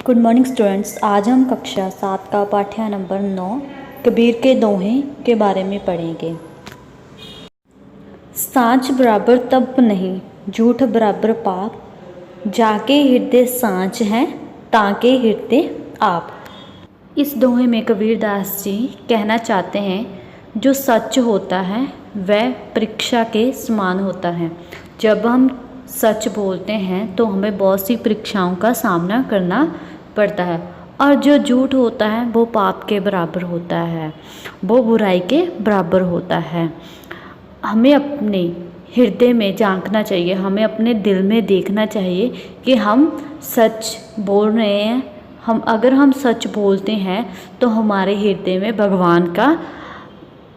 Good morning students. आज हम कक्षा 7 का पाठ्य नंबर 9 कबीर के दोहे के बारे में पढ़ेंगे। सांच बराबर तप नहीं, झूठ बराबर पाप, जाके हृदय सांच है, ताके हृदय आप। इस दोहे में कबीरदास जी कहना चाहते हैं जो सच होता है वह परीक्षा के समान होता है। जब हम सच बोलते हैं तो हमें बहुत सी परीक्षाओं का सामना करना पड़ता है, और जो झूठ होता है वो पाप के बराबर होता है, वो बुराई के बराबर होता है। हमें अपने हृदय में झांकना चाहिए, हमें अपने दिल में देखना चाहिए कि हम सच बोल रहे हैं। अगर हम सच बोलते हैं तो हमारे हृदय में भगवान का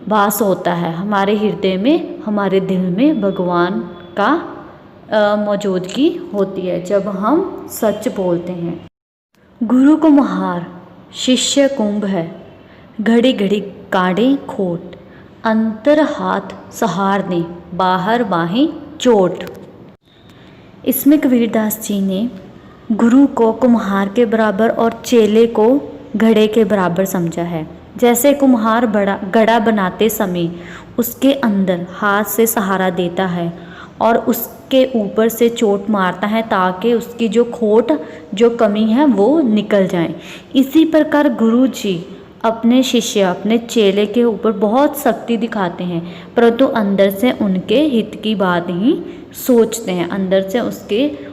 वास होता है, हमारे हृदय में, हमारे दिल में भगवान का मौजूदगी होती है जब हम सच बोलते हैं। गुरु को मुहार, शिष्य कुंभ है, घड़ी घड़ी काढ़े खोट, अंतर हाथ सहार ने, बाहर बाहें चोट। इसमें कबीरदास जी ने गुरु को कुम्हार के बराबर और चेले को घड़े के बराबर समझा है। जैसे कुम्हार घड़ा बनाते समय उसके अंदर हाथ से सहारा देता है और उसके ऊपर से चोट मारता है ताकि उसकी जो खोट, जो कमी है वो निकल जाए। इसी प्रकार गुरु जी अपने शिष्य, अपने चेले के ऊपर बहुत शक्ति दिखाते हैं, परंतु अंदर से उनके हित की बात ही सोचते हैं, अंदर से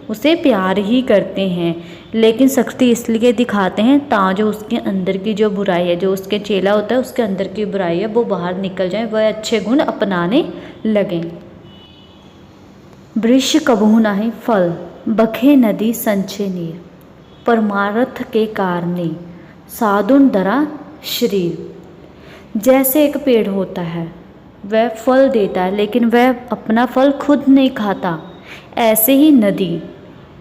उसे प्यार ही करते हैं। लेकिन शक्ति इसलिए दिखाते हैं ताकि जो उसके अंदर की जो बुराई है, जो उसके चेला होता है उसके अंदर की बुराई है वो बाहर निकल जाए, वह अच्छे गुण अपनाने लगें। वृक्ष कबहु नाहि फल, बखे नदी संचे नीर, परमार्थ के कारणे साधुन दरा शरीर। जैसे एक पेड़ होता है वह फल देता है लेकिन वह अपना फल खुद नहीं खाता, ऐसे ही नदी,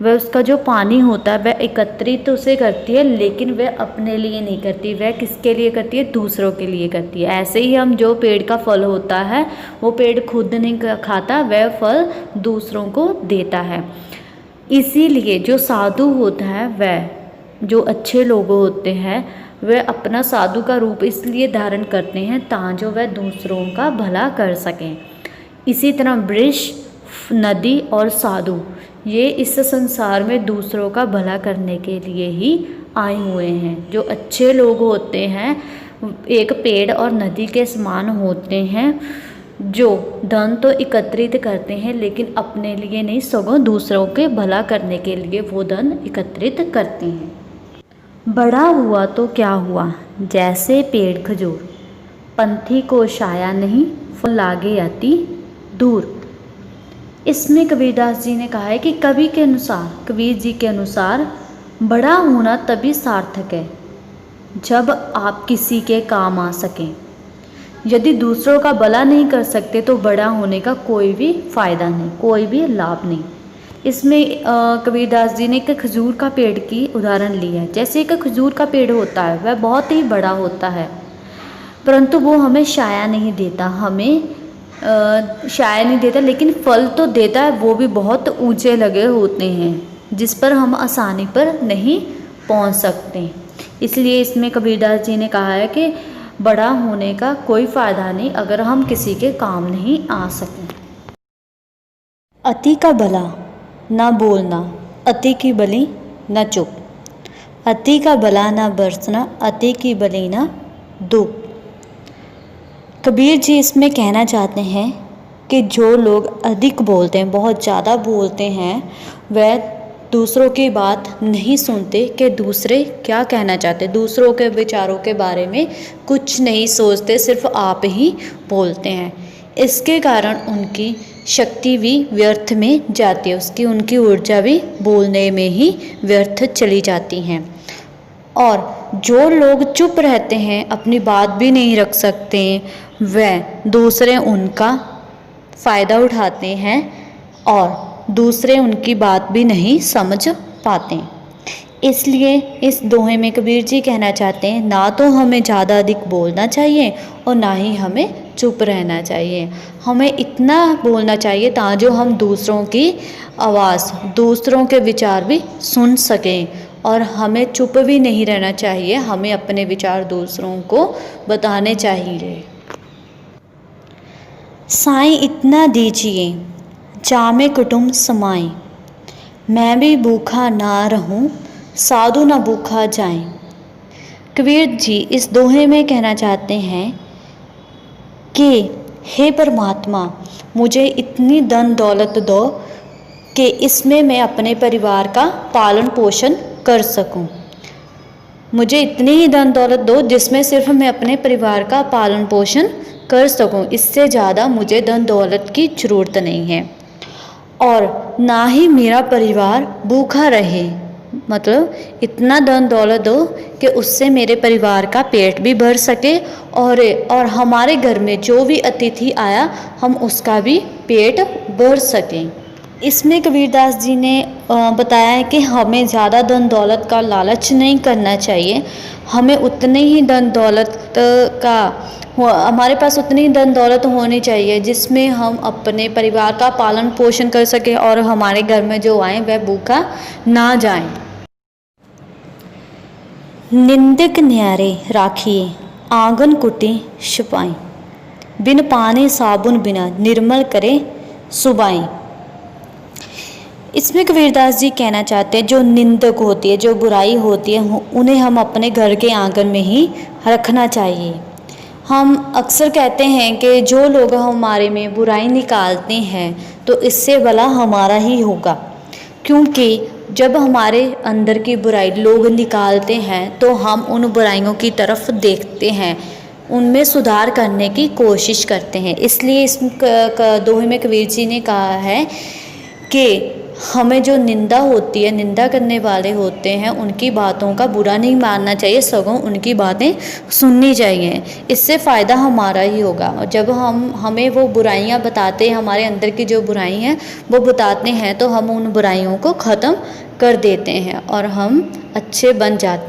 वह उसका जो पानी होता है वह एकत्रित तो उसे करती है लेकिन वह अपने लिए नहीं करती, वह किसके लिए करती है? दूसरों के लिए करती है। ऐसे ही हम जो पेड़ का फल होता है वो पेड़ खुद नहीं खाता, वह फल दूसरों को देता है। इसीलिए जो साधु होता है, वह जो अच्छे लोग होते हैं वह अपना साधु का रूप इसलिए धारण करते हैं ताकि वह दूसरों का भला कर सकें। इसी तरह वृक्ष, नदी और साधु ये इस संसार में दूसरों का भला करने के लिए ही आए हुए हैं। जो अच्छे लोग होते हैं एक पेड़ और नदी के समान होते हैं, जो धन तो एकत्रित करते हैं लेकिन अपने लिए नहीं, सगों दूसरों के भला करने के लिए वो धन एकत्रित करते हैं। बड़ा हुआ तो क्या हुआ, जैसे पेड़ खजूर, पंथी को छाया नहीं, फल लागे अति दूर। इसमें कबीरदास जी ने कहा है कि कवि के अनुसार, कबीर जी के अनुसार, बड़ा होना तभी सार्थक है जब आप किसी के काम आ सकें। यदि दूसरों का भला नहीं कर सकते तो बड़ा होने का कोई भी फायदा नहीं, कोई भी लाभ नहीं। इसमें कबीरदास जी ने एक खजूर का पेड़ की उदाहरण ली है। जैसे एक खजूर का पेड़ होता है वह बहुत ही बड़ा होता है, परंतु वो हमें छाया नहीं देता, हमें छाया नहीं देता, लेकिन फल तो देता है, वो भी बहुत ऊंचे लगे होते हैं जिस पर हम आसानी पर नहीं पहुंच सकते। इसलिए इसमें कबीरदास जी ने कहा है कि बड़ा होने का कोई फ़ायदा नहीं अगर हम किसी के काम नहीं आ सकें। अति का भला ना बोलना, अति की बलि न चुप, अति का भला ना बरसना, अति की बलि न धूप। कबीर जी इसमें कहना चाहते हैं कि जो लोग अधिक बोलते हैं, बहुत ज़्यादा बोलते हैं, वह दूसरों की बात नहीं सुनते कि दूसरे क्या कहना चाहते, दूसरों के विचारों के बारे में कुछ नहीं सोचते, सिर्फ आप ही बोलते हैं। इसके कारण उनकी शक्ति भी व्यर्थ में जाती है, उनकी ऊर्जा भी बोलने में ही व्यर्थ चली जाती हैं। और जो लोग चुप रहते हैं, अपनी बात भी नहीं रख सकते, वह दूसरे उनका फ़ायदा उठाते हैं और दूसरे उनकी बात भी नहीं समझ पाते। इसलिए इस दोहे में कबीर जी कहना चाहते हैं ना तो हमें ज़्यादा अधिक बोलना चाहिए और ना ही हमें चुप रहना चाहिए। हमें इतना बोलना चाहिए ताकि जो हम दूसरों की आवाज़, दूसरों के विचार भी सुन सकें और हमें चुप भी नहीं रहना चाहिए, हमें अपने विचार दूसरों को बताने चाहिए। साईं इतना दीजिए जामे कुटुम्ब समाए, मैं भी भूखा ना रहूं साधु ना भूखा जाए। कबीर जी इस दोहे में कहना चाहते हैं कि हे परमात्मा, मुझे इतनी धन दौलत दो कि इसमें मैं अपने परिवार का पालन पोषण कर सकूं। मुझे इतनी ही धन दौलत दो जिसमें सिर्फ मैं अपने परिवार का पालन पोषण कर सकूं, इससे ज़्यादा मुझे धन दौलत की ज़रूरत नहीं है। और ना ही मेरा परिवार भूखा रहे, मतलब इतना धन दौलत दो कि उससे मेरे परिवार का पेट भी भर सके और हमारे घर में जो भी अतिथि आया हम उसका भी पेट भर सकें। इसमें कबीरदास जी ने बताया है कि हमें ज़्यादा धन दौलत का लालच नहीं करना चाहिए, हमें उतने ही धन दौलत का हमारे पास उतनी ही धन दौलत होनी चाहिए जिसमें हम अपने परिवार का पालन पोषण कर सकें और हमारे घर में जो आए वह भूखा ना जाएं। निंदक न्यारे राखिए आंगन कुटी छुपाई, बिन पानी साबुन बिना निर्मल करे सुबाई। इसमें कबीरदास जी कहना चाहते हैं जो निंदक होती है, जो बुराई होती है, उन्हें हम अपने घर के आंगन में ही रखना चाहिए। हम अक्सर कहते हैं कि जो लोग हमारे में बुराई निकालते हैं तो इससे भला हमारा ही होगा, क्योंकि जब हमारे अंदर की बुराई लोग निकालते हैं तो हम उन बुराइयों की तरफ देखते हैं, उनमें सुधार करने की कोशिश करते हैं। इसलिए इस दोहे में कबीर जी ने कहा है कि हमें जो निंदा होती है, निंदा करने वाले होते हैं, उनकी बातों का बुरा नहीं मानना चाहिए, सगों उनकी बातें सुननी चाहिए, इससे फ़ायदा हमारा ही होगा। और जब हमें वो बुराइयां बताते हैं, हमारे अंदर की जो बुराई हैं वो बताते हैं, तो हम उन बुराइयों को ख़त्म कर देते हैं और हम अच्छे बन जाते हैं।